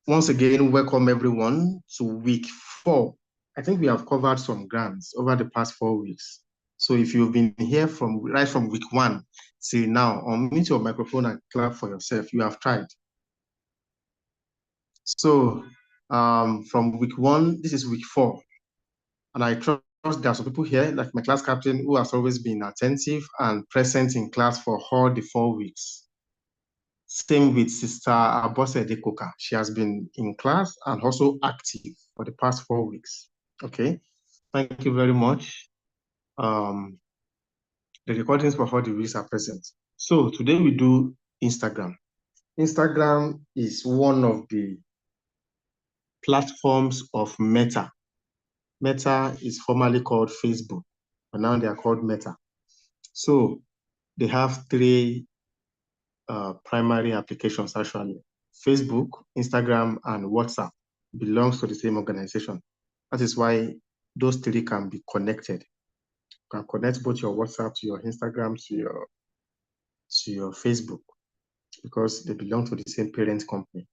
once again, welcome everyone to week 4. I think we have covered some grants over the past 4 weeks. So if you've been here right from week 1 till now, unmute your microphone and clap for yourself. You have tried. So from week 1, this is week 4. And I trust there are some people here, like my class captain, who has always been attentive and present in class for all the 4 weeks. Same with Sister Abosede Koka. She has been in class and also active for the past 4 weeks. Okay, thank you very much. The recordings for all the weeks are present. So today we do Instagram. Instagram is one of the platforms of Meta. Meta is formerly called Facebook, but now they are called Meta. So they have 3 primary applications actually. Facebook, Instagram, and WhatsApp belongs to the same organization. That is why those 3 can be connected. You can connect both your WhatsApp to your Instagram to your Facebook because they belong to the same parent company.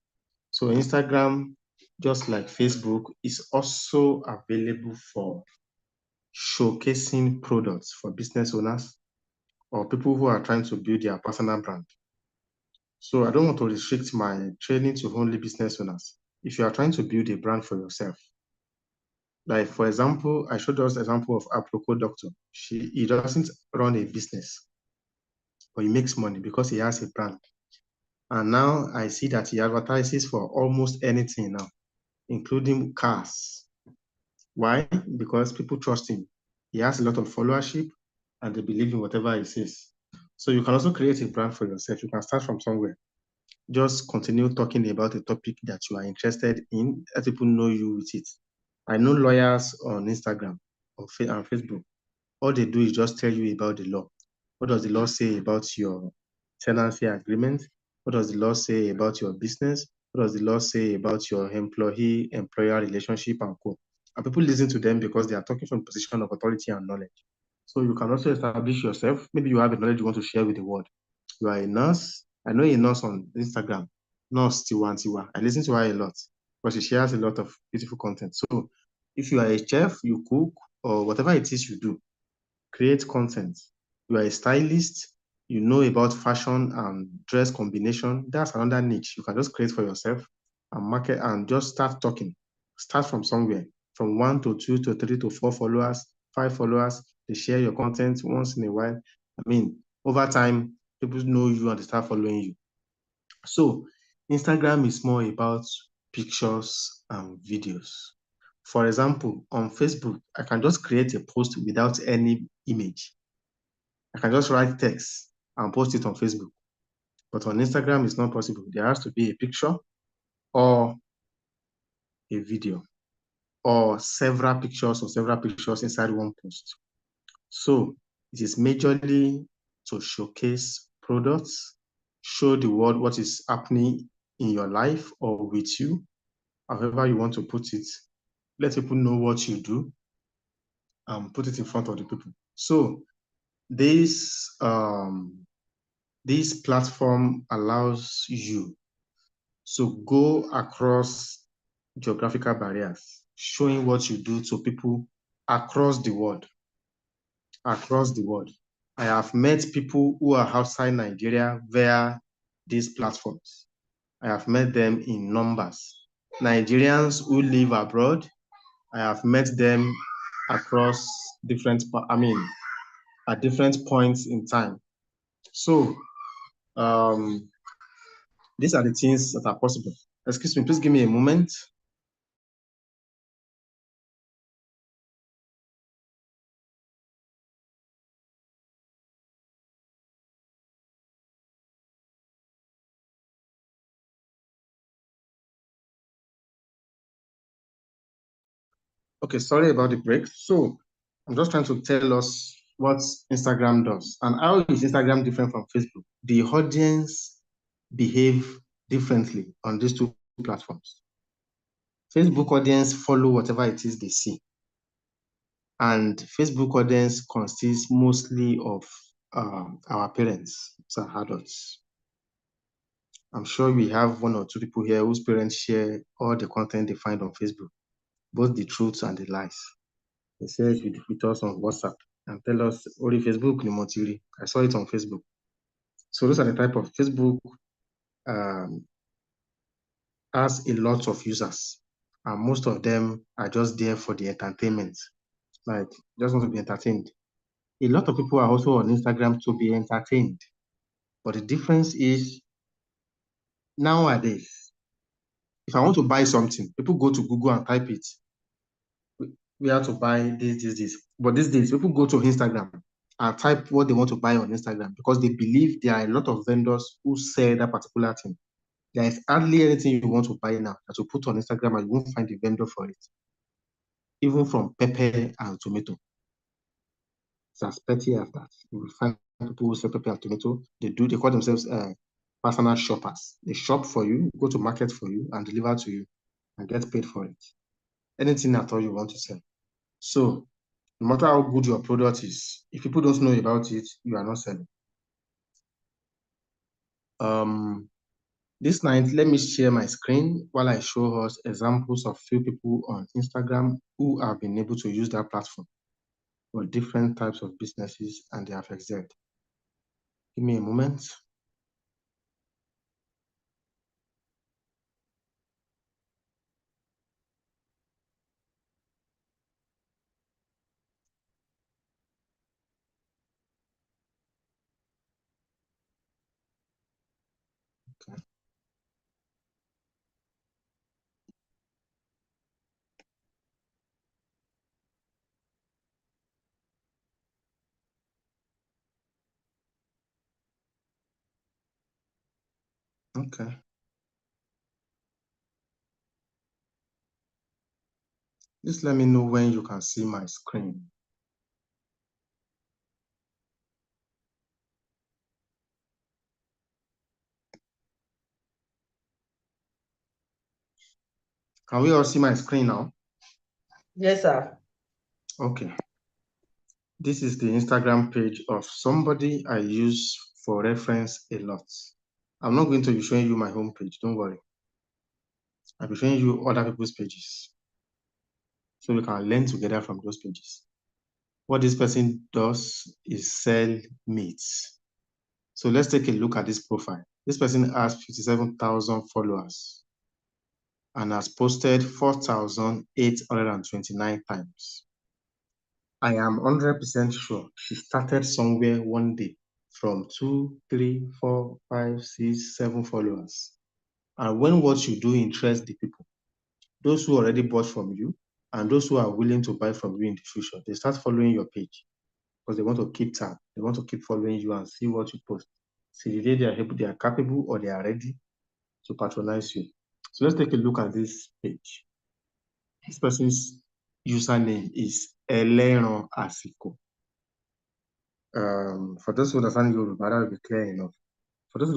So Instagram, just like Facebook, is also available for showcasing products for business owners or people who are trying to build their personal brand. So I don't want to restrict my training to only business owners. If you are trying to build a brand for yourself, like for example, I showed us an example of Aproko Doctor. He doesn't run a business, but he makes money because he has a brand. And now I see that he advertises for almost anything now, including cars. Why? Because people trust him. He has a lot of followership and they believe in whatever he says. So you can also create a brand for yourself. You can start from somewhere. Just continue talking about a topic that you are interested in, let people know you with it. I know lawyers on Instagram and Facebook. All they do is just tell you about the law. What does the law say about your tenancy agreement? What does the law say about your business? What does the law say about your employee-employer relationship and co? And people listen to them because they are talking from a position of authority and knowledge. So you can also establish yourself. Maybe you have a knowledge you want to share with the world. You are a nurse. I know a nurse on Instagram, Nurse Tiwa. I listen to her a lot because she shares a lot of beautiful content. So if you are a chef, you cook, or whatever it is you do, create content. You are a stylist, you know about fashion and dress combination. That's another niche. You can just create for yourself and market and just start talking. Start from somewhere, from 1 to 2 to 3 to 4 followers, 5 followers. They share your content once in a while. I mean, over time, people know you and they start following you. So Instagram is more about pictures and videos. For example, on Facebook, I can just create a post without any image. I can just write text and post it on Facebook. But on Instagram, it's not possible. There has to be a picture or a video or several pictures inside one post. So it is majorly to showcase products, show the world what is happening in your life or with you, however you want to put it. Let people know what you do and put it in front of the people. So this platform allows you to go across geographical barriers, showing what you do to people across the world. Across the world. I have met people who are outside Nigeria via these platforms. I have met them in numbers. Nigerians who live abroad, I have met them across at different points in time. So these are the things that are possible. Excuse me, please give me a moment. Okay, sorry about the break. So I'm just trying to tell us what Instagram does and how is Instagram different from Facebook. The audience behave differently on these 2 platforms. Facebook audience follow whatever it is they see. And Facebook audience consists mostly of our parents, so adults. I'm sure we have one or two people here whose parents share all the content they find on Facebook, both the truths and the lies. They share it with us on WhatsApp and tell us, Ori Facebook ni mo ti rí. I saw it on Facebook. So those are the type of Facebook has a lot of users, and most of them are just there for the entertainment, like just want to be entertained. A lot of people are also on Instagram to be entertained, but the difference is nowadays, if I want to buy something, people go to Google and type it. We have to buy this. But these days, people go to Instagram and type what they want to buy on Instagram because they believe there are a lot of vendors who sell that particular thing. There is hardly anything you want to buy now that you put on Instagram and you won't find a vendor for it, even from pepper and tomato. It's as petty as that. You will find people who sell pepper and tomato. They call themselves personal shoppers. They shop for you, go to market for you, and deliver to you and get paid for it. Anything at all you want to sell. So no matter how good your product is, if people don't know about it, you are not selling. This night, let me share my screen while I show us examples of few people on Instagram who have been able to use that platform for different types of businesses and they have excelled. Give me a moment. Okay. Okay. Just let me know when you can see my screen. Can we all see my screen now? Yes, sir. Okay. This is the Instagram page of somebody I use for reference a lot. I'm not going to be showing you my home page, don't worry. I'll be showing you other people's pages so we can learn together from those pages. What this person does is sell meats. So let's take a look at this profile. This person has 57,000 followers and has posted 4,829 times. I am 100% sure she started somewhere one day from 2, 3, 4, 5, 6, 7 followers. And when what you do interests the people, those who already bought from you and those who are willing to buy from you in the future, they start following your page because they want to keep tab. They want to keep following you and see what you post. See the day they are capable or they are ready to patronize you. So let's take a look at this page. This person's username is Eleron Asiko. For those who understand Yoruba, that will be clear enough. For those who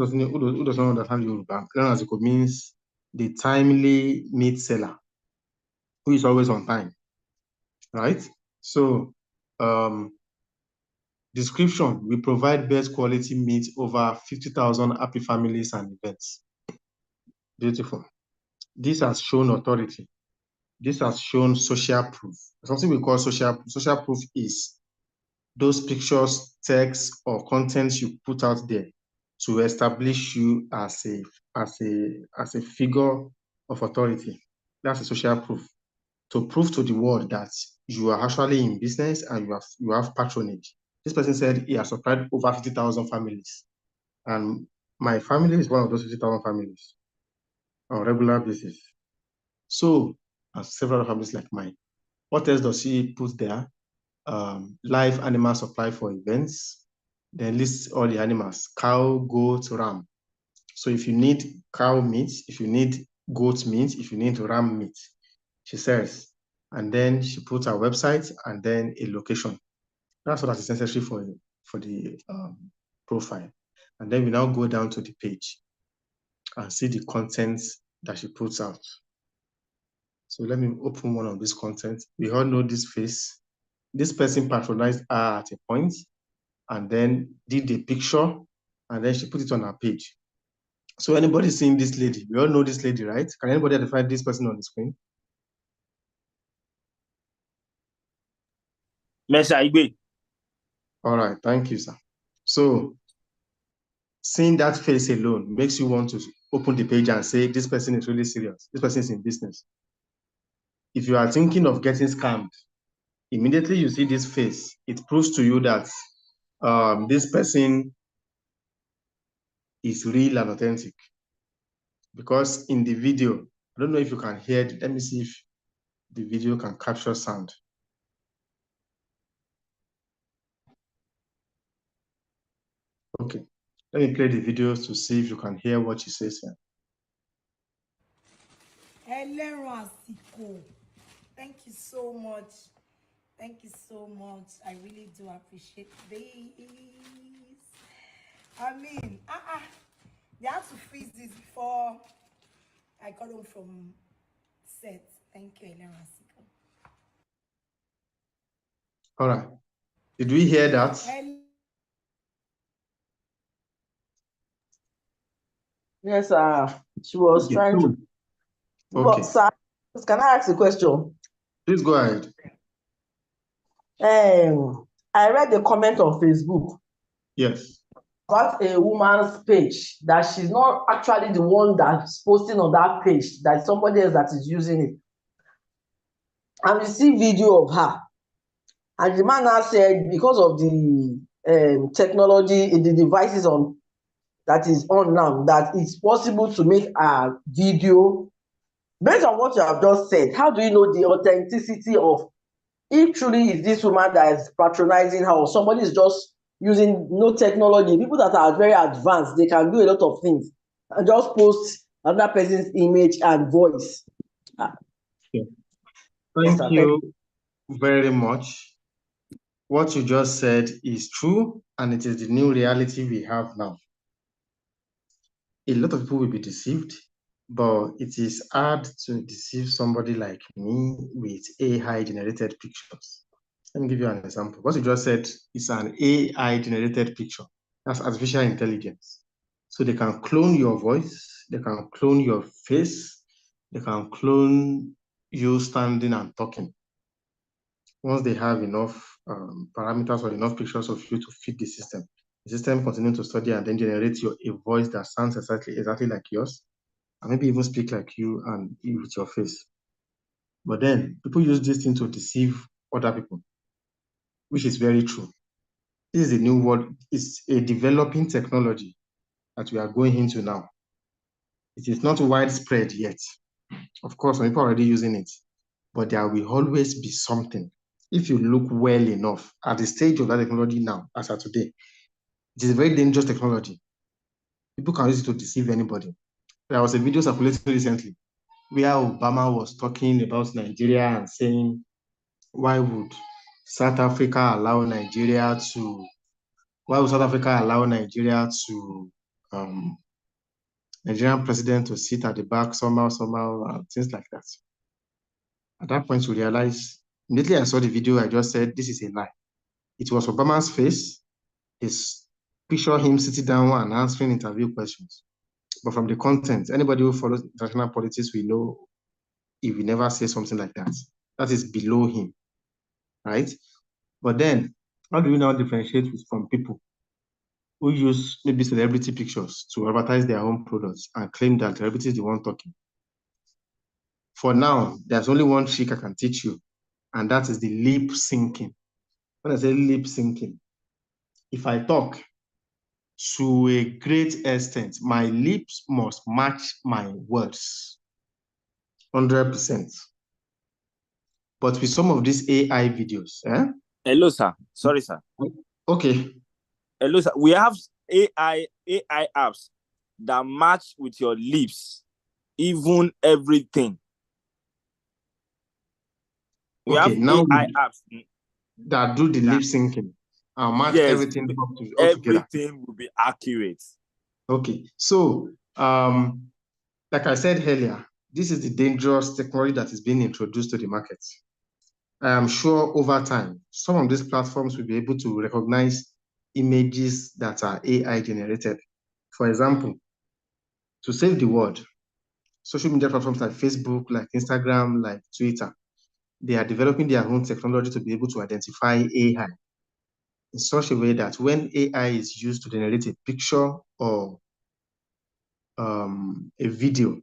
doesn't understand Yoruba, Eleron Asiko means the timely meat seller who is always on time, right? So, description: we provide best quality meat over 50,000 happy families and events. Beautiful. This has shown authority. This has shown social proof. Something we call social proof is those pictures, text, or contents you put out there to establish you as a figure of authority. That's a social proof. To prove to the world that you are actually in business and you have patronage. This person said he has supplied over 50,000 families. And my family is one of those 50,000 families on a regular basis. So, as several families like mine. What else does he put there? Live animal supply for events. Then lists all the animals: cow, goat, ram. So if you need cow meat, if you need goat meat, if you need ram meat, she says. And then she puts her website and then a location. That's what is necessary for the profile. And then we now go down to the page and see the contents that she puts out. So let me open one of these contents. We all know this face. This person patronized her at a point and then did a picture and then she put it on her page. So anybody seeing this lady? We all know this lady, right? Can anybody identify this person on the screen? Mr. Igbe. All right, thank you, sir. So seeing that face alone makes you want to open the page and say, this person is really serious. This person is in business. If you are thinking of getting scammed, immediately you see this face, it proves to you that this person is real and authentic. Because in the video, I don't know if you can hear it. Let me see if the video can capture sound. Okay, let me play the video to see if you can hear what she says here. Thank you so much. Thank you so much. I really do appreciate this. I mean, they had to freeze this before I got home from set. Thank you, Elera Siko. All right. Did we hear that? Yes, she was Okay, trying to. Okay. But, sir, can I ask a question? Please go ahead. I read the comment on Facebook. Yes. About a woman's page that she's not actually the one that's posting on that page, that somebody else that is using it. And we see video of her. And the man now said, because of the technology, the devices on that is on now, that it's possible to make a video. Based on what you have just said, how do you know the authenticity of if truly is this woman that is patronizing her, or somebody is just using no technology? People that are very advanced, they can do a lot of things and just post another person's image and voice. Yeah. Thank you very much. What you just said is true, and it is the new reality we have now. A lot of people will be deceived, but it is hard to deceive somebody like me with AI-generated pictures. Let me give you an example. What you just said is an AI-generated picture. That's artificial intelligence. So they can clone your voice, they can clone your face, they can clone you standing and talking. Once they have enough parameters or enough pictures of you to feed the system continues to study and then generate a voice that sounds exactly like yours, and maybe even speak like you and with your face. But then people use this thing to deceive other people, which is very true. This is a new world. It's a developing technology that we are going into now. It is not widespread yet. Of course, some people are already using it, but there will always be something. If you look well enough at the stage of that technology now, as of today, it is a very dangerous technology. People can use it to deceive anybody. There was a video circulating recently where Obama was talking about Nigeria and saying, why would South Africa allow Nigeria to Nigerian president to sit at the back somehow, and things like that. At that point, we realized, immediately I saw the video, I just said, this is a lie. It was Obama's face. His picture him sitting down and answering interview questions. But from the content, anybody who follows international politics will know he will never say something like that. That is below him, right? But then, how do we now differentiate from people who use maybe celebrity pictures to advertise their own products and claim that celebrity is the one talking? For now, there's only one trick I can teach you, and that is the lip syncing. When I say lip syncing, if I talk to a great extent, my lips must match my words 100%. But with some of these AI videos, Hello, sir. Sorry, sir. Okay. Hello, sir. We have AI apps that match with your lips, even everything. We have now AI apps that do the lip syncing and match everything up together. Everything will be accurate. Okay. So, like I said earlier, this is the dangerous technology that is being introduced to the market. I am sure over time, some of these platforms will be able to recognize images that are AI generated. For example, to save the world, social media platforms like Facebook, like Instagram, like Twitter, they are developing their own technology to be able to identify AI in such a way that when AI is used to generate a picture or a video,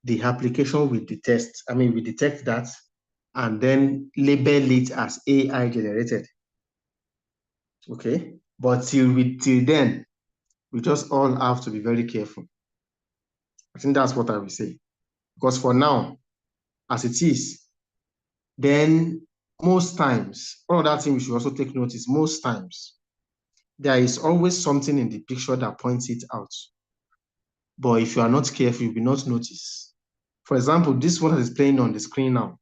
the application will detect that and then label it as AI generated. Okay, but till then, we just all have to be very careful. I think that's what I will say. Because for now, as it is, then most times, one other thing we should also take notice, most times, there is always something in the picture that points it out. But if you are not careful, you will not notice. For example, this one that is playing on the screen now,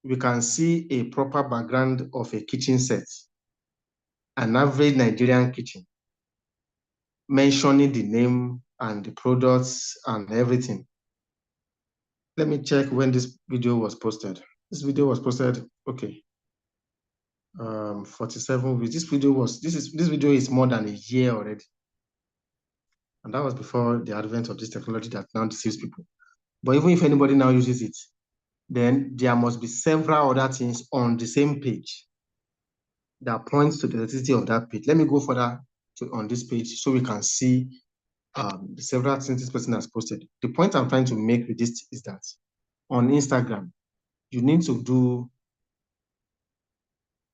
we can see a proper background of a kitchen set, an average Nigerian kitchen, mentioning the name and the products and everything. Let me check when this video was posted. This video was posted, okay. 47 weeks. This video is more than a year already. And that was before the advent of this technology that now deceives people. But even if anybody now uses it, then there must be several other things on the same page that points to the authenticity of that page. Let me go further on this page so we can see the several things this person has posted. The point I'm trying to make with this is that on Instagram, you need to do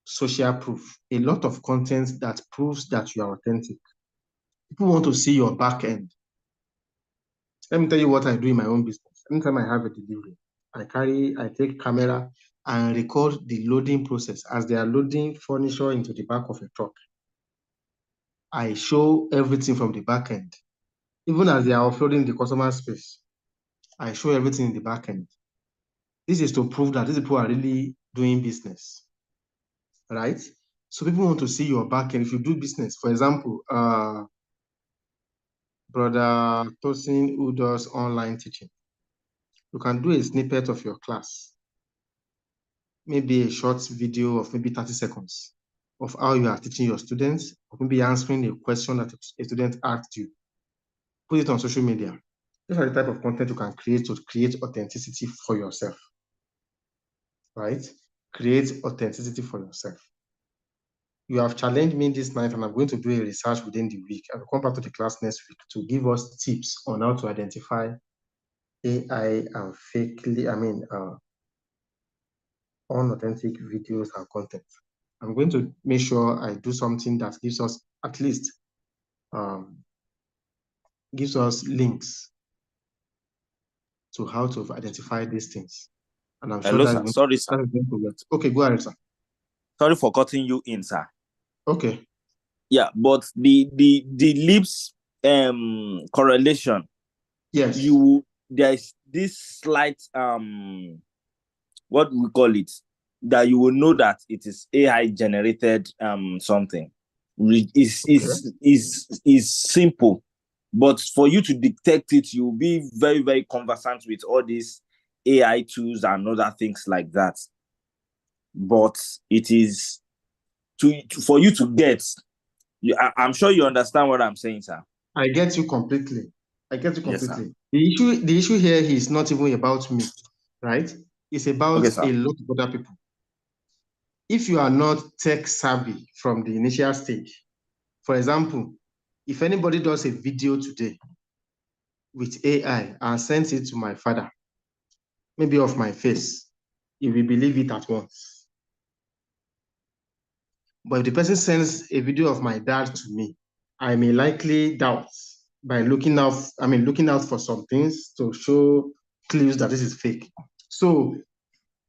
social proof, a lot of content that proves that you are authentic. People want to see your back end. Let me tell you what I do in my own business. Anytime I have a delivery, I take camera and record the loading process as they are loading furniture into the back of a truck. I show everything from the back end. Even as they are offloading the customer space, I show everything in the back end. This is to prove that these people are really doing business, right? So people want to see your back end if you do business. For example, Brother Tosin, who does online teaching, you can do a snippet of your class, maybe a short video of maybe 30 seconds of how you are teaching your students, or maybe answering a question that a student asked you. Put it on social media. These are the type of content you can create to create authenticity for yourself, right? Create authenticity for yourself. You have challenged me this night, and I'm going to do a research within the week. I will come back to the class next week to give us tips on how to identify AI and unauthentic videos and content. I'm going to make sure I do something that gives us at least gives us links to how to identify these things. And I'm sure Hello, that sir. Sorry, sir. Okay, go ahead, sir. Sorry for cutting you in, sir. Okay. Yeah, but the lips correlation. Yes. There's this slight what we call it, that you will know that it is AI generated something. Is simple, but for you to detect it, you'll be very, very conversant with all these AI tools and other things like that. But it is for you to get. I'm sure you understand what I'm saying, sir. I get you completely. Yes, sir. The issue here is not even about me, right? It's about a lot of other people. If you are not tech savvy from the initial stage, for example, if anybody does a video today with AI and sends it to my father, maybe of my face, he will believe it at once. But if the person sends a video of my dad to me, I may likely doubt by looking out for some things to show clues that this is fake. So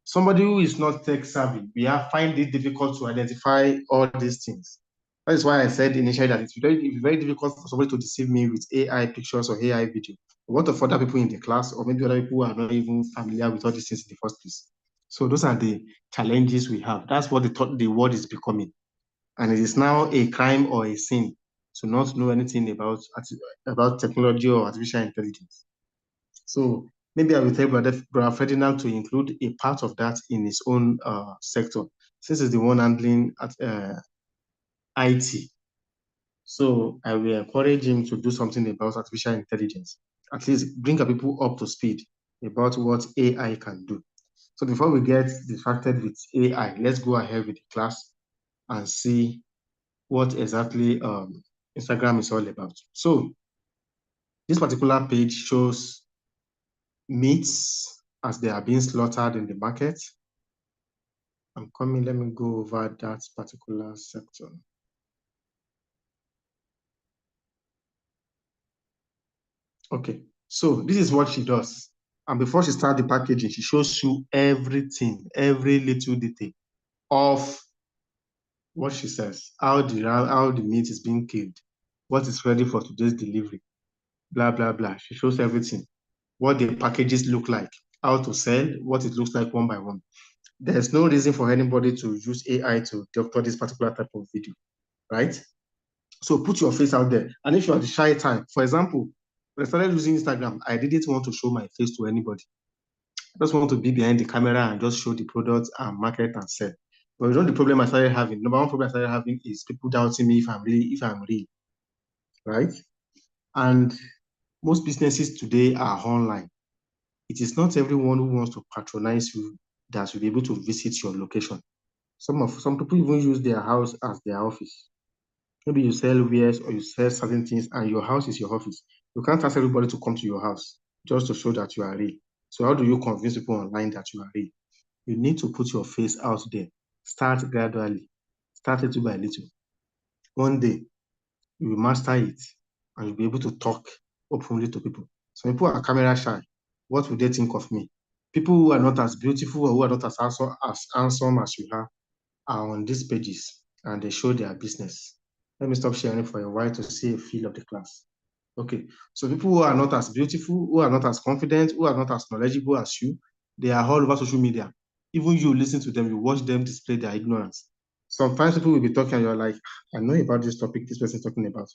somebody who is not tech savvy, we find it difficult to identify all these things. That is why I said initially that it's very difficult for somebody to deceive me with AI pictures or AI video. What of other people in the class, or maybe other people who are not even familiar with all these things in the first place? So those are the challenges we have. That's what the world is becoming. And it is now a crime or a sin to not know anything about technology or artificial intelligence. So maybe I will tell Brother Ferdinand to include a part of that in his own sector, since he's the one handling IT. So I will encourage him to do something about artificial intelligence. At least bring people up to speed about what AI can do. So before we get distracted with AI, let's go ahead with the class and see what exactly Instagram is all about. So this particular page shows meats as they are being slaughtered in the market. I'm coming, let me go over that particular section. Okay, so this is what she does. And before she starts the packaging, she shows you everything, every little detail of what she says, how the meat is being killed, what is ready for today's delivery, blah, blah, blah. She shows everything, what the packages look like, how to sell, what it looks like one by one. There's no reason for anybody to use AI to doctor this particular type of video, right? So put your face out there. And if you're the shy type, for example, when I started using Instagram, I didn't want to show my face to anybody. I just want to be behind the camera and just show the products and market and sell. But you know the problem I started having, number one problem I started having is people doubting me if I'm real, right? And most businesses today are online. It is not everyone who wants to patronize you that will be able to visit your location. Some people even use their house as their office. Maybe you sell wares or you sell certain things and your house is your office. You can't ask everybody to come to your house just to show that you are real. So how do you convince people online that you are real? You need to put your face out there. Start gradually. Start little by little. One day, you will master it and you'll be able to talk openly to people. Some people are camera shy. What would they think of me? People who are not as beautiful or who are not as handsome as you are on these pages and they show their business. Let me stop sharing for a while to see a feel of the class. Okay, so people who are not as beautiful, who are not as confident, who are not as knowledgeable as you, they are all over social media. Even you listen to them, you watch them display their ignorance. Sometimes people will be talking and you're like, I know about this topic this person is talking about.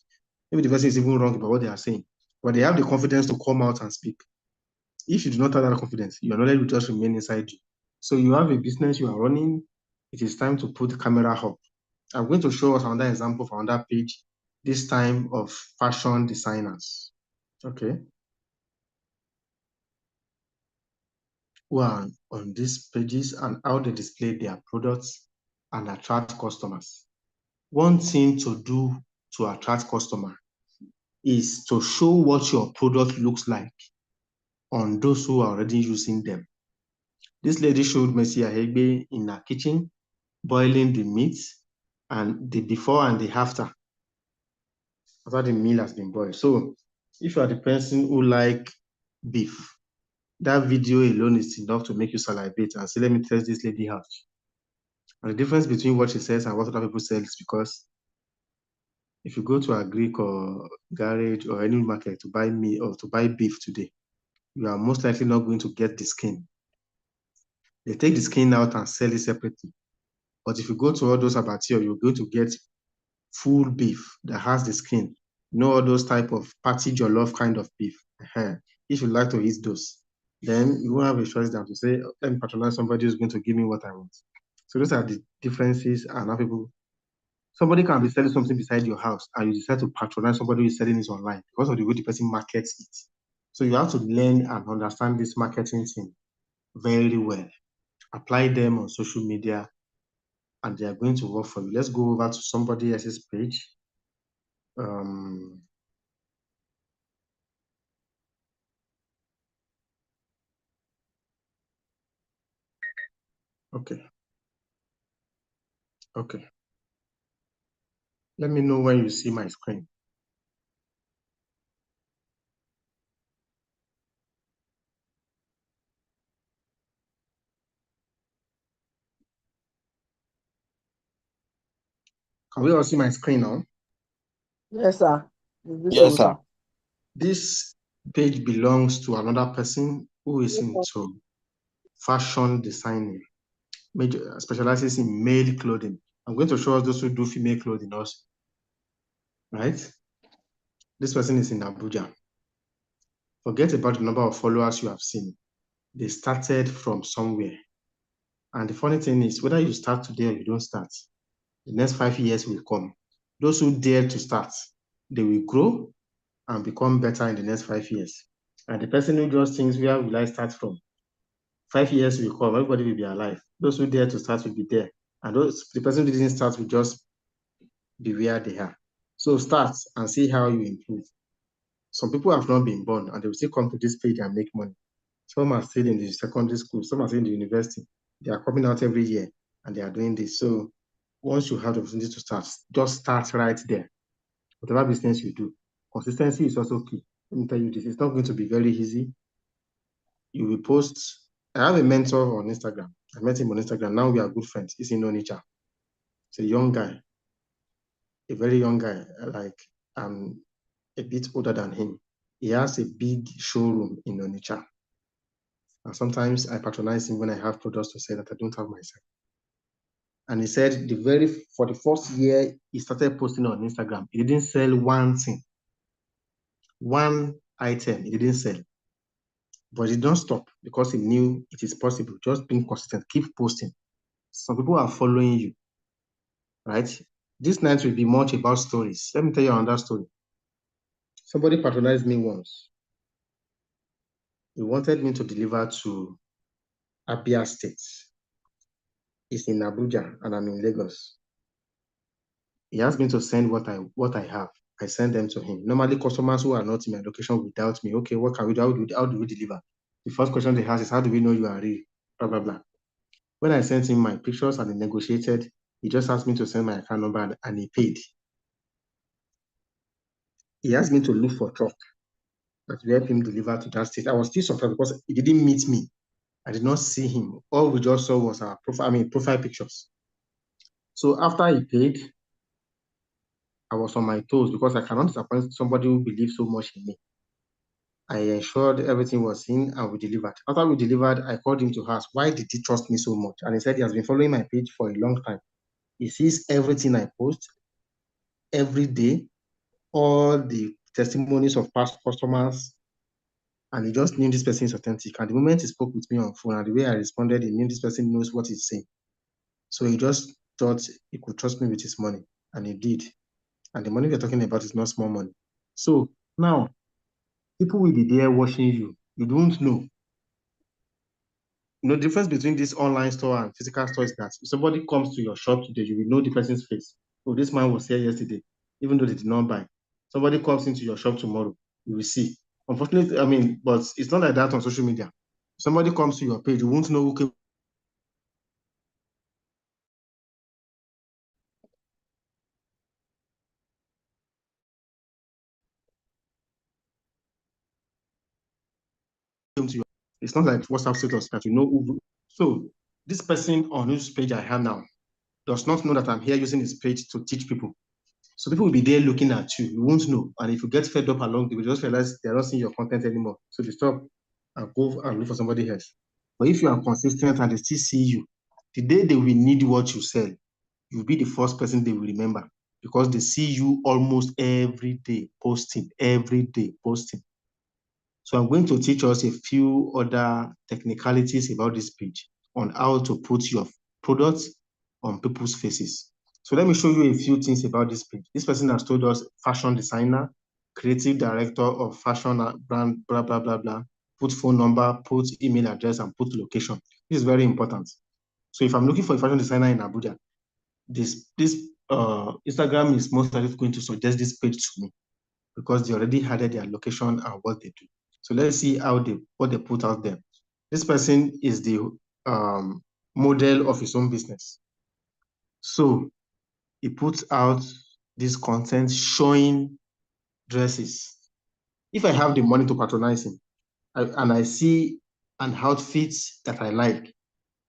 Maybe the person is even wrong about what they are saying, but they have the confidence to come out and speak. If you do not have that confidence, your knowledge will just remain inside you. So you have a business you are running, it is time to put the camera up. I'm going to show us another example from another page, this time of fashion designers. Okay. Who are on these pages and how they display their products and attract customers. One thing to do to attract customers is to show what your product looks like on those who are already using them. This lady showed Mercy Ahegbe in her kitchen, boiling the meat, and the before and the after the meal has been boiled. So if you are the person who like beef, that video alone is enough to make you salivate and say, let me test this lady out. And the difference between what she says and what other people say is because if you go to a Greek or garage or any market to buy meat or to buy beef today, you are most likely not going to get the skin. They take the skin out and sell it separately. But if you go to all those abattoirs, you're going to get full beef that has the skin. You know all those type of patty jollof kind of beef. If you like to eat those, then you won't have a choice than to say, let me patronize somebody who's going to give me what I want. So those are the differences and how people. Somebody can be selling something beside your house and you decide to patronize somebody who is selling it online because of the way the person markets it. So you have to learn and understand this marketing thing very well. Apply them on social media and they are going to work for you. Let's go over to somebody else's page. Okay. Let me know when you see my screen. Can we all see my screen now? Yes, sir. Yes, sir. This page belongs to another person who is into fashion designing, specializes in male clothing. I'm going to show us those who do female clothing also. Right? This person is in Abuja. Forget about the number of followers you have seen. They started from somewhere. And the funny thing is, whether you start today or you don't start, the next 5 years will come. Those who dare to start, they will grow and become better in the next 5 years. And the person who just thinks, where will I start from? 5 years will come, everybody will be alive. Those who dare to start will be there. And the person who didn't start will just be where they are. So start and see how you improve. Some people have not been born and they will still come to this page and make money. Some are still in the secondary school, some are still in the university. They are coming out every year and they are doing this. So once you have the opportunity to start, just start right there. Whatever business you do, consistency is also key. Let me tell you this, it's not going to be very easy. You will post. I have a mentor on Instagram. I met him on Instagram. Now we are good friends. He's in Onitsha. He's a young guy, a very young guy. Like I'm a bit older than him. He has a big showroom in Onitsha. And sometimes I patronize him when I have products to sell that I don't have myself. And he said for the first year he started posting on Instagram, he didn't sell one thing, one item, he didn't sell. But he did not stop because he knew it is possible. Just being consistent, keep posting. Some people are following you, right? This night will be much about stories. Let me tell you another story. Somebody patronized me once. He wanted me to deliver to Abia State. It's in Abuja and I'm in Lagos. He asked me to send what I have. I send them to him. Normally, customers who are not in my location will doubt me. Okay, what can we do? How do we deliver? The first question they ask is, how do we know you are real? Blah, blah, blah. When I sent him my pictures and he negotiated, he just asked me to send my account number and he paid. He asked me to look for a truck that will help him deliver to that state. I was still surprised because he didn't meet me. I did not see him. All we just saw was our profile pictures. So after he paid, I was on my toes because I cannot disappoint somebody who believes so much in me. I ensured everything was in and we delivered. After we delivered, I called him to ask, why did he trust me so much? And he said he has been following my page for a long time. He sees everything I post every day, all the testimonies of past customers, and he just knew this person is authentic. And the moment he spoke with me on phone and the way I responded, he knew this person knows what he's saying. So he just thought he could trust me with his money, and he did. And the money we're talking about is not small money. So now, people will be there watching you. You don't know. The difference between this online store and physical store is that if somebody comes to your shop today, you will know the person's face. Oh, this man was here yesterday, even though they did not buy. Somebody comes into your shop tomorrow, you will see. Unfortunately, but it's not like that on social media. Somebody comes to your page, you won't know who came to your. It's not like WhatsApp status that you know who. So this person on whose page I have now does not know that I'm here using his page to teach people. So people will be there looking at you. You won't know. And if you get fed up along the way, just realize they're not seeing your content anymore. So they stop and go and look for somebody else. But if you are consistent and they still see you, the day they will need what you sell, you'll be the first person they will remember because they see you almost every day posting, every day posting. So I'm going to teach us a few other technicalities about this page on how to put your products on people's faces. So let me show you a few things about this page. This person has told us fashion designer, creative director of fashion brand, blah, blah, blah, blah. Put phone number, put email address, and put location. This is very important. So if I'm looking for a fashion designer in Abuja, this Instagram is most likely going to suggest this page to me because they already added their location and what they do. So let's see what they put out there. This person is the model of his own business. So he puts out this content showing dresses. If I have the money to patronize him and I see an outfit that I like,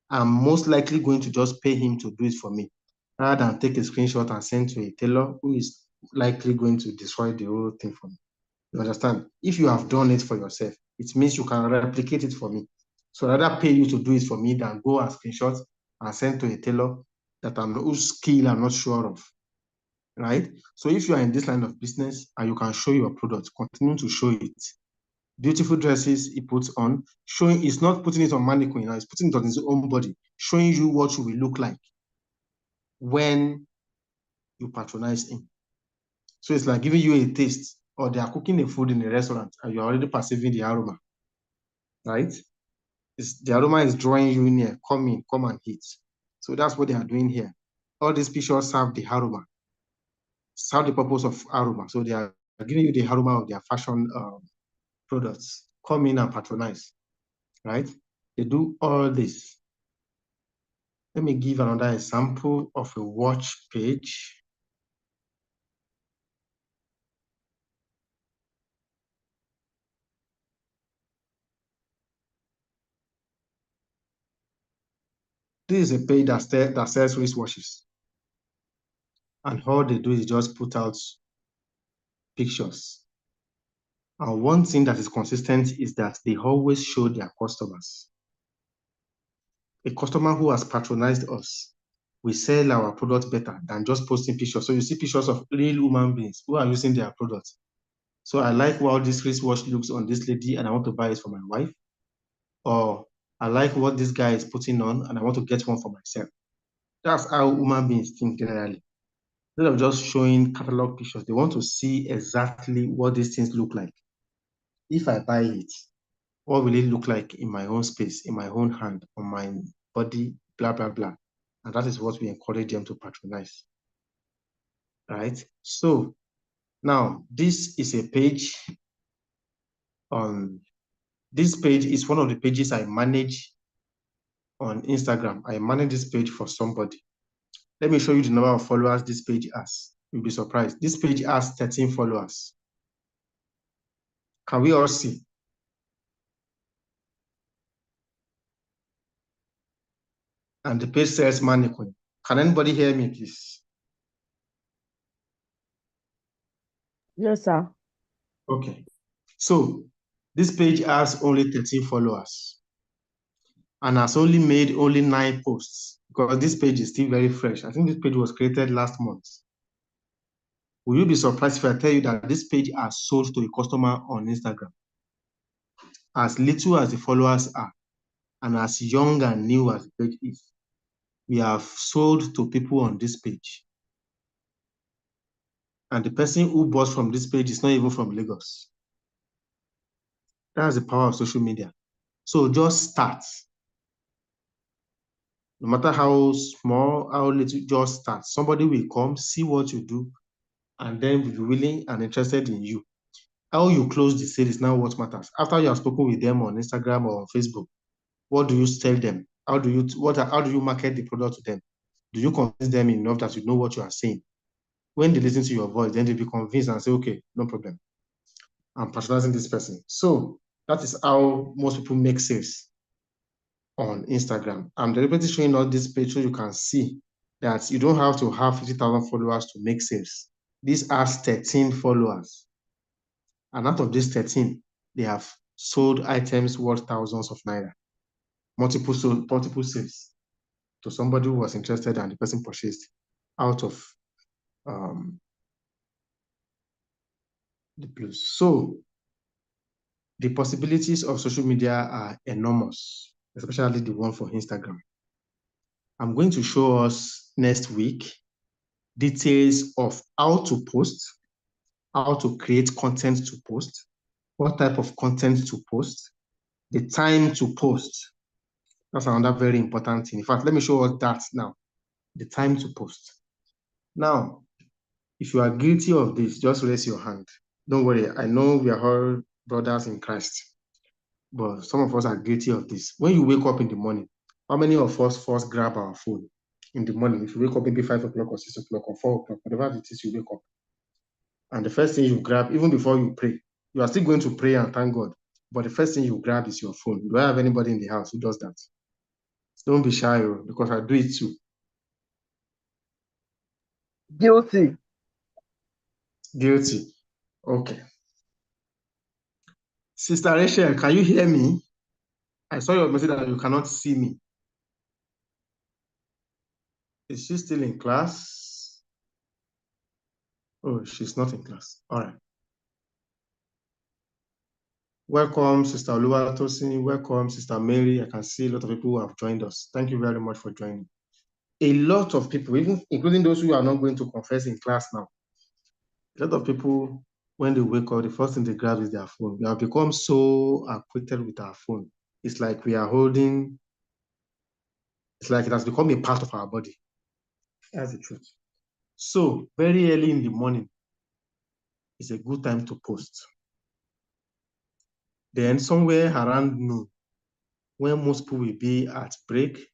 I'm most likely going to just pay him to do it for me rather than take a screenshot and send to a tailor who is likely going to destroy the whole thing for me. You understand? If you have done it for yourself, it means you can replicate it for me. So I'd rather pay you to do it for me than go and screenshot and send to a tailor whose skill I'm not sure of. Right? So if you are in this line of business and you can show your product, continue to show it. Beautiful dresses he puts on, showing he's not putting it on mannequin now, he's putting it on his own body, showing you what you will look like when you patronize him. So it's like giving you a taste, or they are cooking a food in a restaurant and you're already perceiving the aroma, right? The aroma is drawing you near, come in, come and eat. So that's what they are doing here. All these pictures serve the aroma, serve the purpose of aroma. So they are giving you the aroma of their fashion products. Come in and patronize, right? They do all this. Let me give another example of a watch page. This is a page that sells wristwatches. And all they do is just put out pictures. And one thing that is consistent is that they always show their customers. A customer who has patronized us, we sell our products better than just posting pictures. So you see pictures of real human beings who are using their products. So I like how this wristwatch looks on this lady and I want to buy it for my wife. Or I like what this guy is putting on and I want to get one for myself. That's how human beings think generally. Instead of just showing catalog pictures, they want to see exactly what these things look like. If I buy it, what will it look like in my own space, in my own hand, on my body, blah, blah, blah. And that is what we encourage them to patronize, right? So now this is a page on, this page is one of the pages I manage on Instagram. I manage this page for somebody. Let me show you the number of followers this page has. You'll be surprised. This page has 13 followers. Can we all see? And the page says mannequin. Can anybody hear me, please? Yes, sir. Okay. So this page has only 13 followers and has only made only 9 posts because this page is still very fresh. I think this page was created last month. Will you be surprised if I tell you that this page has sold to a customer on Instagram? As little as the followers are, and as young and new as the page is, we have sold to people on this page. And the person who bought from this page is not even from Lagos. That's the power of social media. So just start. No matter how small, how little, just start. Somebody will come, see what you do, and then will be willing and interested in you. How you close the sale is now what matters. After you have spoken with them on Instagram or on Facebook, what do you tell them? How do you market the product to them? Do you convince them enough that you know what you are saying? When they listen to your voice, then they'll be convinced and say, okay, no problem. I'm patronizing this person. So that is how most people make sales on Instagram. I'm deliberately showing out this page so you can see that you don't have to have 50,000 followers to make sales. This has 13 followers. And out of these 13, they have sold items worth thousands of naira. Multiple sales to somebody who was interested and the person purchased out of the blues. So the possibilities of social media are enormous, especially the one for Instagram. I'm going to show us next week details of how to post, how to create content to post, what type of content to post, the time to post. That's another very important thing. In fact, let me show us that now, the time to post. Now, if you are guilty of this, just raise your hand. Don't worry, I know we are all brothers in Christ, but some of us are guilty of this. When you wake up in the morning, how many of us first grab our phone in the morning? If you wake up maybe 5 o'clock or 6 o'clock or 4 o'clock, whatever it is you wake up, and the first thing you grab, even before you pray, you are still going to pray and thank God, but the first thing you grab is your phone. Do I have anybody in the house who does that? Don't be shy, because I do it too. Guilty. Guilty. Okay. Sister Rachel, can you hear me? I saw your message that you cannot see me. Is she still in class? Oh, she's not in class. All right. Welcome, Sister Oluwatosin. Welcome, Sister Mary. I can see a lot of people who have joined us. Thank you very much for joining. A lot of people, even including those who are not going to confess in class now, A lot of people, when they wake up, the first thing they grab is their phone. We have become so acquainted with our phone. It's like we are holding, it's like it has become a part of our body. That's the truth. So very early in the morning is a good time to post. Then somewhere around noon, when most people will be at break,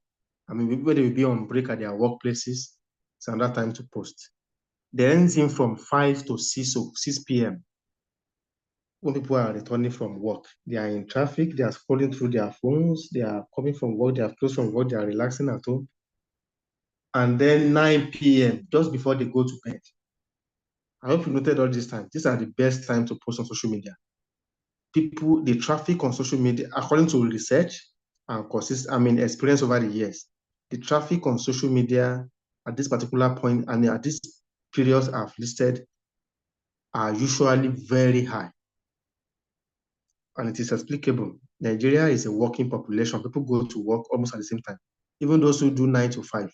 I mean, people they will be on break at their workplaces, it's another time to post. Then anything from 5 to 6 or 6 p.m. when people are returning from work, they are in traffic, they are scrolling through their phones, they are coming from work, they are close from work, they are relaxing at home. And then 9 p.m., just before they go to bed. I hope you noted all this time. These are the best time to post on social media. People, the traffic on social media, according to research and experience over the years, the traffic on social media at this particular point and at this periods I've listed are usually very high. And it is explicable. Nigeria is a working population. People go to work almost at the same time. Even those who do 9 to 5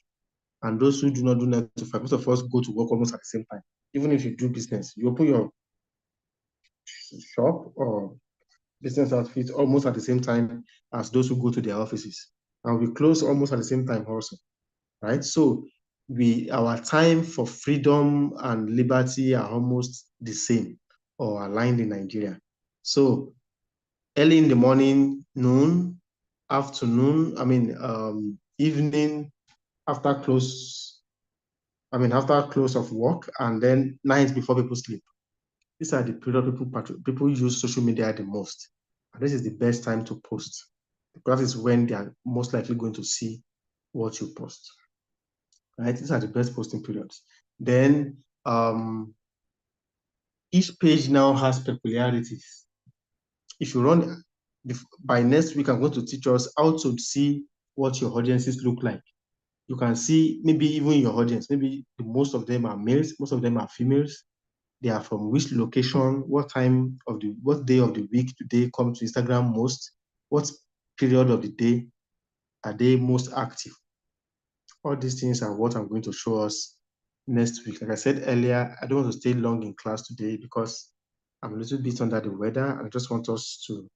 and those who do not do 9 to 5, most of us go to work almost at the same time. Even if you do business, you open your shop or business outfit almost at the same time as those who go to their offices. And we close almost at the same time also, right? So our time for freedom and liberty are almost the same or aligned in Nigeria. So early in the morning, noon, afternoon, evening, after close of work, and then night before people sleep. These are the period people use social media the most. And this is the best time to post because that is when they are most likely going to see what you post. Right? These are the best posting periods. Then each page now has peculiarities. If you run by next week, I'm going to teach us how to see what your audiences look like. You can see maybe even your audience, maybe most of them are males, most of them are females. They are from which location, what day of the week do they come to Instagram most, what period of the day are they most active. All these things are what I'm going to show us next week. Like I said earlier, I don't want to stay long in class today because I'm a little bit under the weather. And I just want us to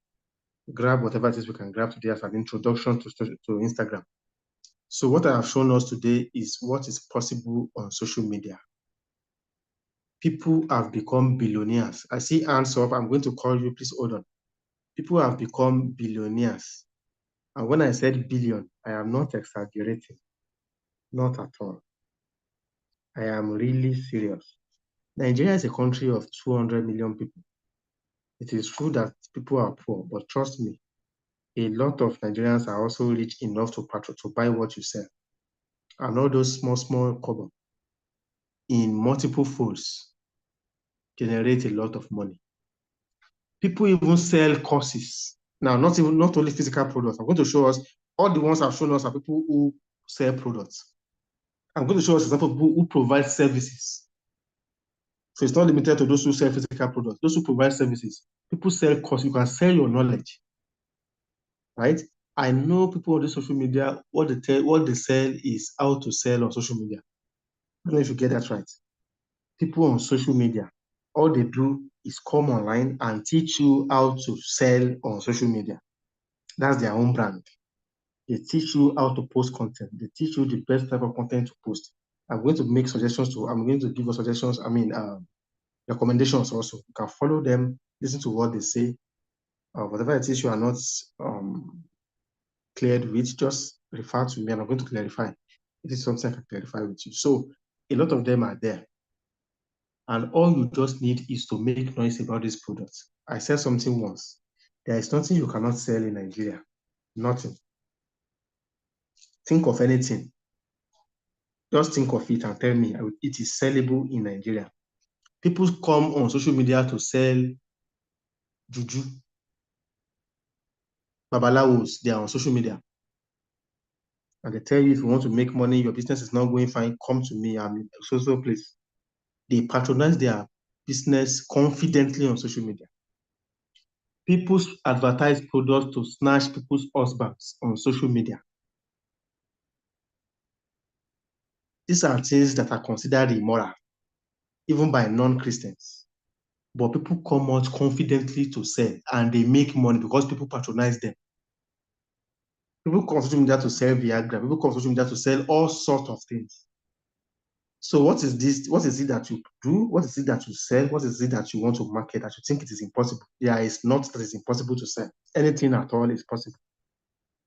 grab whatever it is we can grab today as an introduction to Instagram. So what I have shown us today is what is possible on social media. People have become billionaires. I see hands up. I'm going to call you. Please hold on. People have become billionaires. And when I said billion, I am not exaggerating. Not at all. I am really serious. Nigeria is a country of 200 million people. It is true that people are poor, but trust me, a lot of Nigerians are also rich enough to buy what you sell. And all those small cover in multiple folds generate a lot of money. People even sell courses. Now, not only physical products. I'm going to show us all the ones I've shown us are people who sell products. I'm going to show us examples of people who provide services. So it's not limited to those who sell physical products. Those who provide services. People sell courses. You can sell your knowledge, right? I know people on the social media, what they sell is how to sell on social media. I don't know if you get that right. People on social media, all they do is come online and teach you how to sell on social media. That's their own brand. They teach you how to post content. They teach you the best type of content to post. I'm going to give us suggestions, recommendations also. You can follow them, listen to what they say. Whatever it is you are not cleared with, just refer to me and I'm going to clarify. It is something I can clarify with you. So a lot of them are there. And all you just need is to make noise about these products. I said something once. There is nothing you cannot sell in Nigeria. Nothing. Think of anything. Just think of it and tell me it is sellable in Nigeria. People come on social media to sell juju. Babalawos, they are on social media. And they tell you if you want to make money, your business is not going fine, come to me. I'm in social place. They patronize their business confidently on social media. People advertise products to snatch people's husbands on social media. These are things that are considered immoral. even by non-Christians. But people come out confidently to sell and they make money because people patronize them. People come on social media to sell Viagra. People come on social media to sell all sorts of things. So what is this? What is it that you do? What is it that you sell? What is it that you want to market that you think it is impossible? There is not that it's impossible to sell. Anything at all is possible.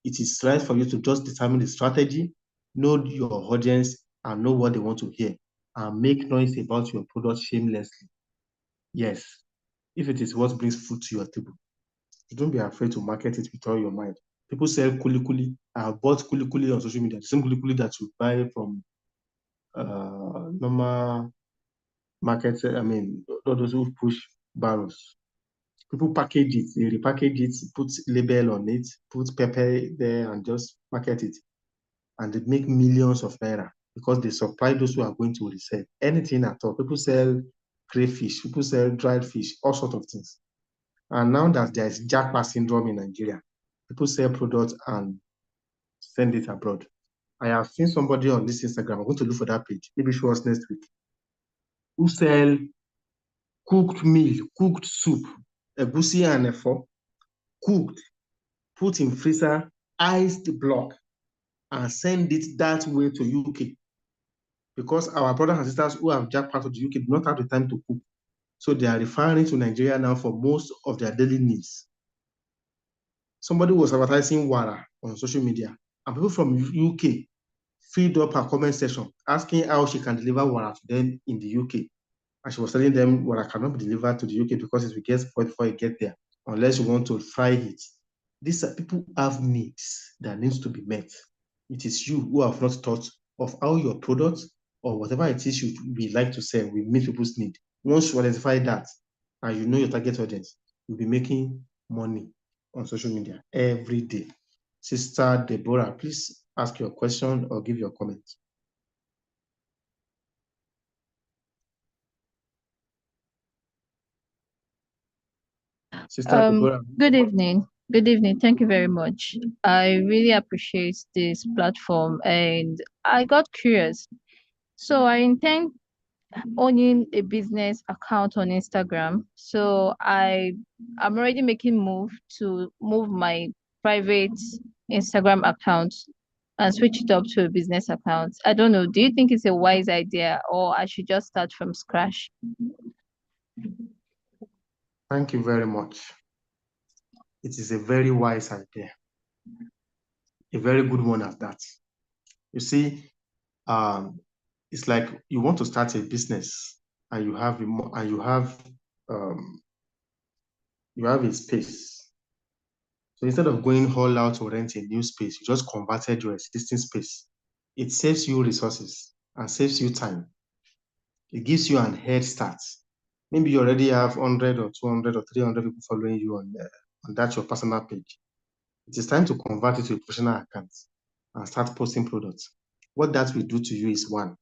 It is right for you to just determine the strategy, know your audience, and know what they want to hear, and make noise about your product shamelessly. Yes, if it is what brings food to your table, don't be afraid to market it with all your mind. People sell kuli kuli. I have bought kuli kuli on social media. The same kuli kuli that you buy from normal market. I mean, those who push barrels. People package it, they repackage it, put label on it, put pepper there, and just market it. And they make millions of naira because they supply those who are going to resell anything at all. People sell crayfish, people sell dried fish, all sorts of things. And now that there is jackpot syndrome in Nigeria, people sell products and send it abroad. I have seen somebody on this Instagram, I'm going to look for that page, maybe show us next week, who sell cooked meal, cooked soup, egusi and efo, cooked, put in freezer, iced block, and send it that way to UK. Because our brothers and sisters who have jackpot to the UK do not have the time to cook. So they are referring to Nigeria now for most of their daily needs. Somebody was advertising Wara on social media, and people from UK filled up her comment section asking how she can deliver Wara to them in the UK. And she was telling them Wara cannot be delivered to the UK because it will get spoiled before it gets there, unless you want to fry it. These are people who have needs that needs to be met. It is you who have not thought of how your product or whatever it is you would like to sell will meet people's need. Once you identify that and you know your target audience, you'll be making money on social media every day. Sister Deborah, please ask your question or give your comment. Sister Deborah. Good evening. Good evening. Thank you very much. I really appreciate this platform and I got curious. So I intend owning a business account on Instagram. So I'm already making move to move my private Instagram account and switch it up to a business account. I don't know. Do you think it's a wise idea or I should just start from scratch? Thank you very much. It is a very wise idea, a very good one at that. You see, it's like you want to start a business and you have a space. So instead of going all out to rent a new space, you just converted your existing space. It saves you resources and saves you time. It gives you an head start. Maybe you already have 100 or 200 or 300 people following you on that your personal page. It is time to convert it to a professional account and start posting products. What that will do to you is one.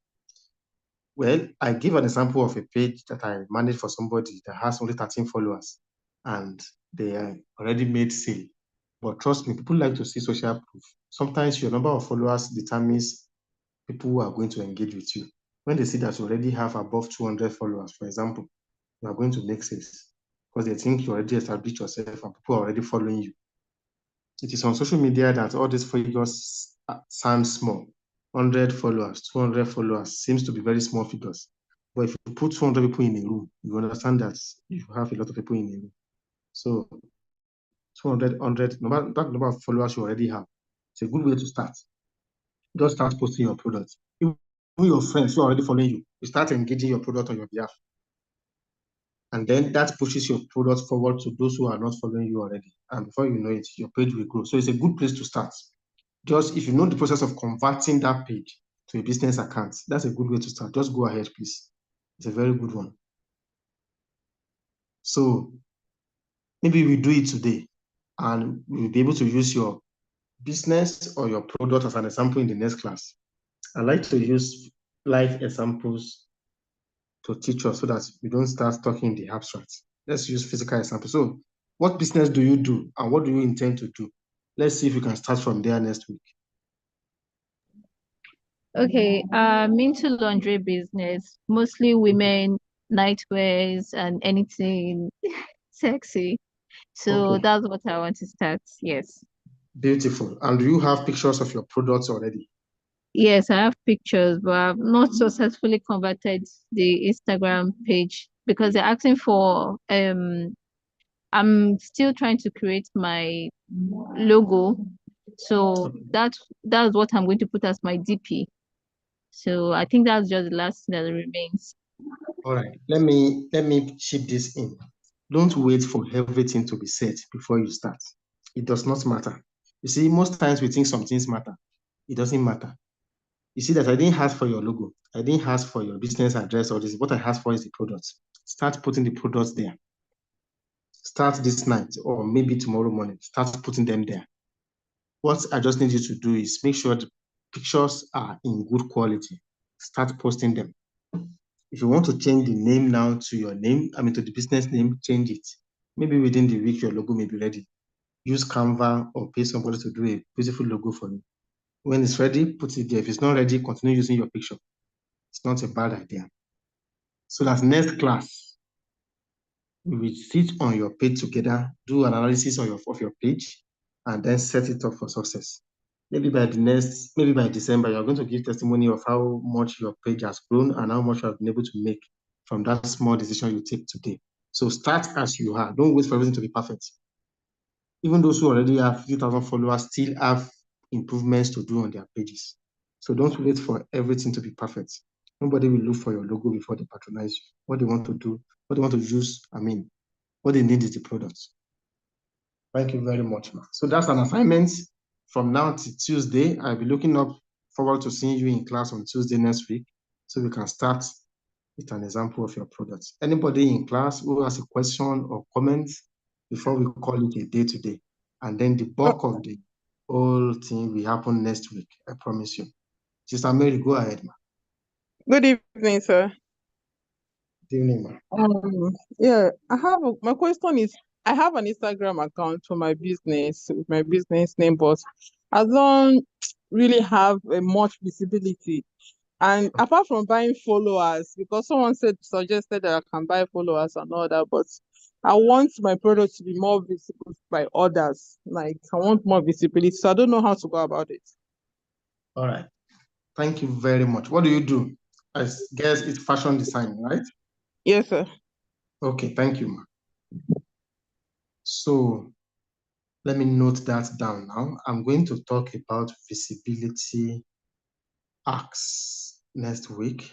Well, I give an example of a page that I manage for somebody that has only 13 followers and they are already made sale. But trust me, people like to see social proof. Sometimes your number of followers determines people who are going to engage with you. When they see that you already have above 200 followers, for example, you are going to make sales because they think you already established yourself and people are already following you. It is on social media that all these figures sound small. 100 followers, 200 followers seems to be very small figures. But if you put 200 people in a room, you understand that you have a lot of people in a room. So 200, 100, no matter that number of followers you already have, it's a good way to start. Just start posting your products. Even your friends who are already following you, you start engaging your product on your behalf. And then that pushes your product forward to those who are not following you already. And before you know it, your page will grow. So it's a good place to start. Just if you know the process of converting that page to a business account, that's a good way to start. Just go ahead, please. It's a very good one. So maybe we do it today and we'll be able to use your business or your product as an example in the next class. I like to use live examples to teach us so that we don't start talking in the abstract. Let's use physical examples. So what business do you do and what do you intend to do? Let's see if we can start from there next week. Okay, I'm into laundry business, mostly women nightwears and anything sexy. So Okay, that's what I want to start. Yes. beautiful. And do you have pictures of your products already? Yes, I have pictures, but I've not successfully converted the Instagram page because they're asking for I'm still trying to create my logo. So Okay. that's what I'm going to put as my DP. So I think that's just the last thing that remains. All right. Let me chip this in. Don't wait for everything to be set before you start. It does not matter. You see, most times we think some things matter. It doesn't matter. You see that I didn't ask for your logo. I didn't ask for your business address or this. What I asked for is the products. Start putting the products there. Start this night or maybe tomorrow morning. Start putting them there. What I just need you to do is make sure the pictures are in good quality. Start posting them. If you want to change the name now to your name, to the business name, change it. Maybe within the week, your logo may be ready. Use Canva or pay somebody to do a beautiful logo for you. When it's ready, put it there. If it's not ready, continue using your picture. It's not a bad idea. So that's next class. We will sit on your page together, do an analysis of your page, and then set it up for success. Maybe by December, you're going to give testimony of how much your page has grown and how much you have been able to make from that small decision you take today. So start as you are. Don't wait for everything to be perfect. Even those who already have 50,000 followers still have improvements to do on their pages. So don't wait for everything to be perfect. Nobody will look for your logo before they patronize you. What they want to do, what they want to use, what they need is the product. Thank you very much, ma. So that's an assignment from now to Tuesday. I'll be looking up forward to seeing you in class on Tuesday next week so we can start with an example of your products. Anybody in class who has a question or comment before we call it a day today? And then the bulk of the whole thing will happen next week, I promise you. Sister Mary, go ahead, ma. Good evening, sir. Good evening, ma. Yeah, my question is, I have an Instagram account for my business with my business name, but I don't really have much visibility. And apart from buying followers, because someone suggested that I can buy followers and all that, but I want my product to be more visible by others. Like I want more visibility, so I don't know how to go about it. All right. Thank you very much. What do you do? I guess it's fashion design, right? Yes, sir. Okay, thank you, ma. So let me note that down now. I'm going to talk about visibility hacks next week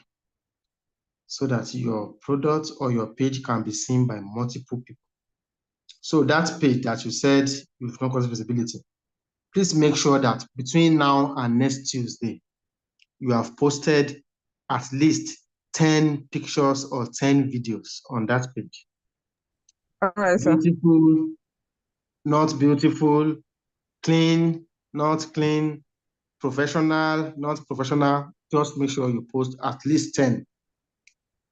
so that your product or your page can be seen by multiple people. So that page that you said you've not got visibility, please make sure that between now and next Tuesday, you have posted at least 10 pictures or 10 videos on that page. All right, sir. Beautiful, not beautiful, clean, not clean, professional, not professional. Just make sure you post at least 10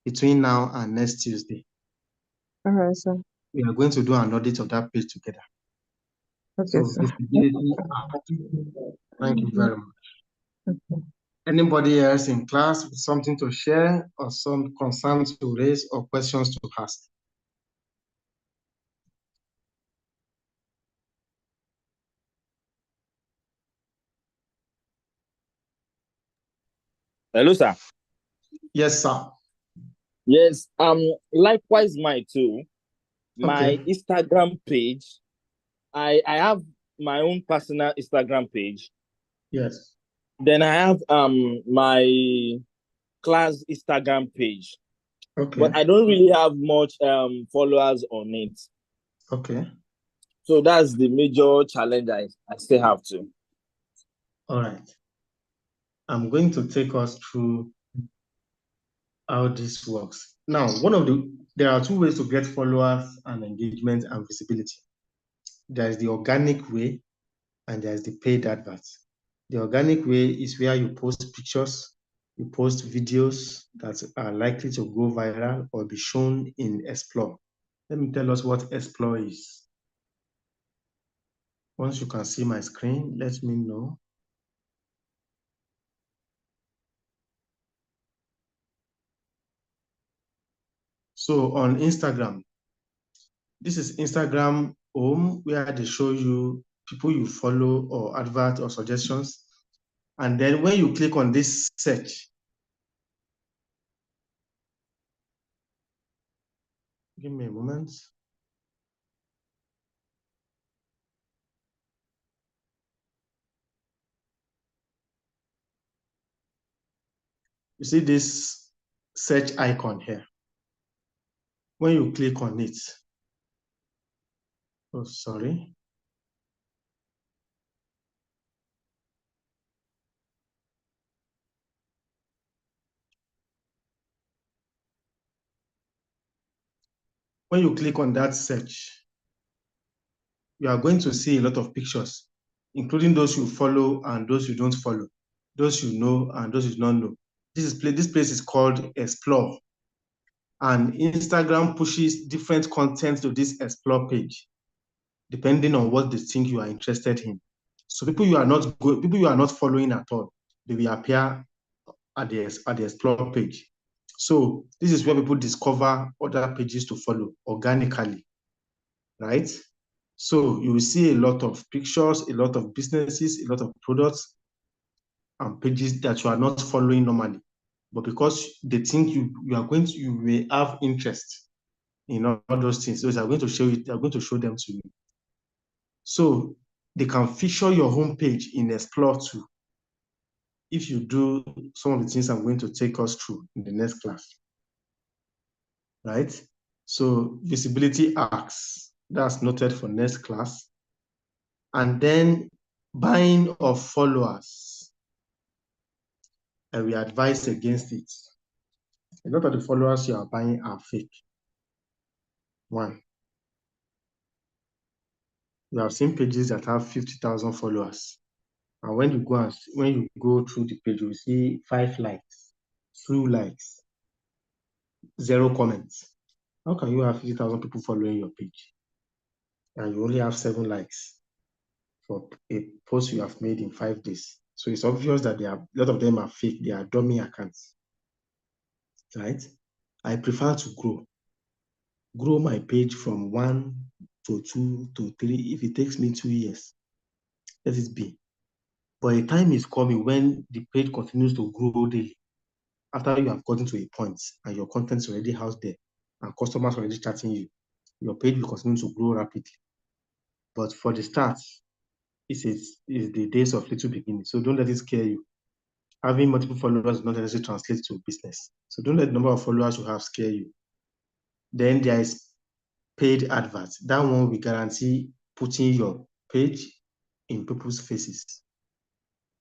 between now and next Tuesday. All right, sir. We are going to do an audit of that page together. Okay, So sir. visibility. Thank you very much. Anybody else in class with something to share or some concerns to raise or questions to ask? Hello, sir. Yes, sir. Yes. Likewise, my too. My Okay. Instagram page. I have my own personal Instagram page. Yes. Then I have my class Instagram page, Okay. but I don't really have much followers on it. Okay. So that's the major challenge I still have to. All right. I'm going to take us through how this works. Now, there are two ways to get followers and engagement and visibility. There is the organic way and there is the paid adverts. The organic way is where you post pictures, you post videos that are likely to go viral or be shown in Explore. Let me tell us what Explore is. Once you can see my screen, let me know. So on Instagram, this is Instagram home, where they show you people you follow or advert or suggestions. And then when you click on this search, give me a moment. You see this search icon here. When you click on it, oh, sorry. When you click on that search, you are going to see a lot of pictures, including those you follow and those you don't follow, those you know and those you don't know. This place is called Explore. And Instagram pushes different content to this Explore page, depending on what they think you are interested in. So people you are not following at all, they will appear at the Explore page. So this is where people discover other pages to follow organically, right? So you will see a lot of pictures, a lot of businesses, a lot of products and pages that you are not following normally. But because they think you may have interest in all those things, so they are going to show them to you. So they can feature your homepage in Explore too, if you do some of the things I'm going to take us through in the next class, right? So visibility acts, that's noted for next class. And then buying of followers, and we advise against it. A lot of the followers you are buying are fake. One, you have seen pages that have 50,000 followers. And when you go through the page, you will see 5 likes, 2 likes, 0 comments. How can you have 50,000 people following your page and you only have 7 likes for a post you have made in 5 days? So it's obvious that a lot of them are fake. They are dummy accounts, right? I prefer to grow my page from 1 to 2 to 3. If it takes me 2 years, let it be. But a time is coming when the page continues to grow daily. After you have gotten to a point and your content is already out there and customers are already chatting you, your page will continue to grow rapidly. But for the start, it's the days of little beginning. So don't let it scare you. Having multiple followers does not necessarily translate to business. So don't let the number of followers you have scare you. Then there is paid adverts. That one will guarantee putting your page in people's faces.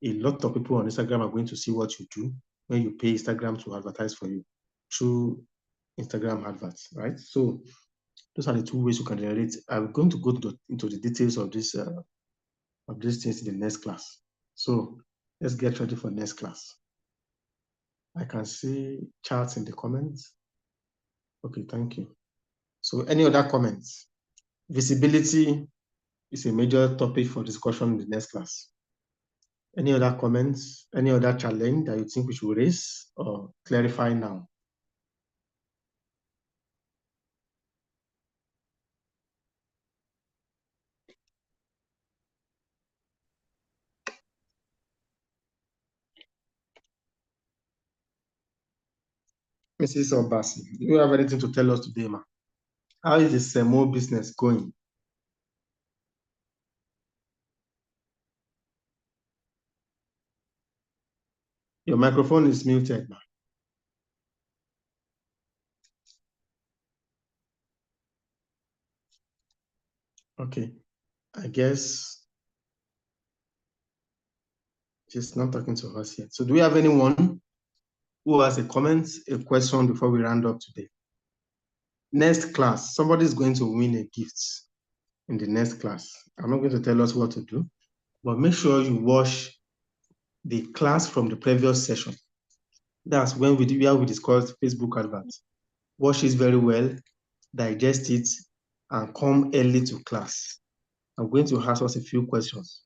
A lot of people on Instagram are going to see what you do when you pay Instagram to advertise for you through Instagram adverts, right? So those are the 2 ways you can generate. I'm going to go into the details of these things in the next class. So let's get ready for next class. I can see charts in the comments. Okay, thank you. So any other comments? Visibility is a major topic for discussion in the next class. Any other comments? Any other challenge that you think we should raise or clarify now? Mrs. Obasi, do you have anything to tell us today, ma? How is the Semo business going? Your microphone is muted, ma. Okay, I guess she's not talking to us yet. So do we have anyone who has a comment, a question before we round up today? Next class, somebody is going to win a gift in the next class. I'm not going to tell us what to do, but make sure you watch the class from the previous session. That's where we discussed Facebook adverts. Watch it very well, digest it, and come early to class. I'm going to ask us a few questions,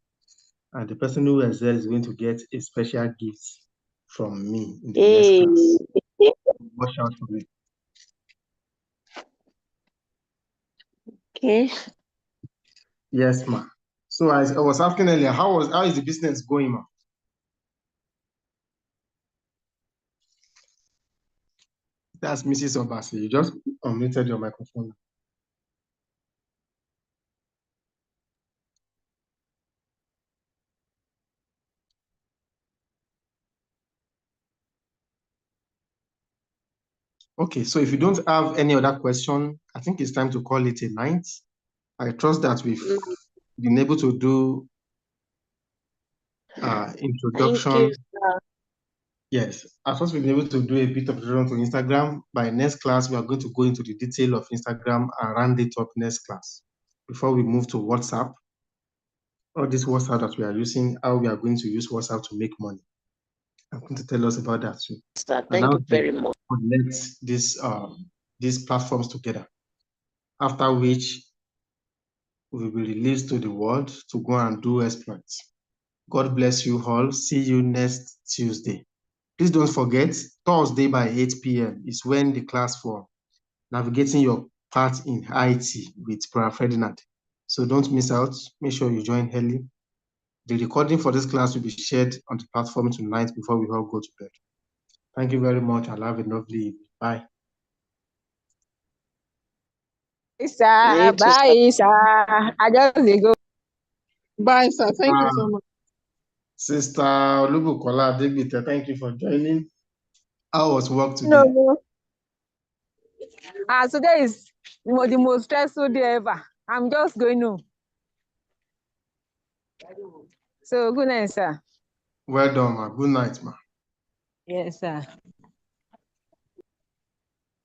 and the person who is there is going to get a special gift from me in the next class. Watch out for it. Okay. Yes, ma. So I was asking earlier, how is the business going, ma? That's Mrs. Obasi. You just unmuted your microphone. Okay, so if you don't have any other question, I think it's time to call it a night. I trust that we've been able to do Thank introduction. you, sir. Yes, I trust we've been able to do a bit of introduction to Instagram. By next class, we are going to go into the detail of Instagram and round it up next class. Before we move to WhatsApp, all this WhatsApp that we are using, how we are going to use WhatsApp to make money. I'm going to tell us about that too. Sir, And thank how you very much. connect these platforms together. After which we will be released to the world to go and do exploits. God bless you all. See you next Tuesday. Please don't forget, Thursday by 8 p.m. is when the class for navigating your path in IT with Brother Ferdinand. So don't miss out. Make sure you join early. The recording for this class will be shared on the platform tonight before we all go to bed. Thank you very much. I'll have a lovely evening. Bye. Sir, You too, sir. bye, sir. I just dey go. Bye, sir. Thank you so much. Sister Olubukola Adegbite, thank you for joining. How was work today? No. Today is the most stressful day ever. I'm just going home. So good night, sir. Well done, ma. Good night, ma. Yes, sir.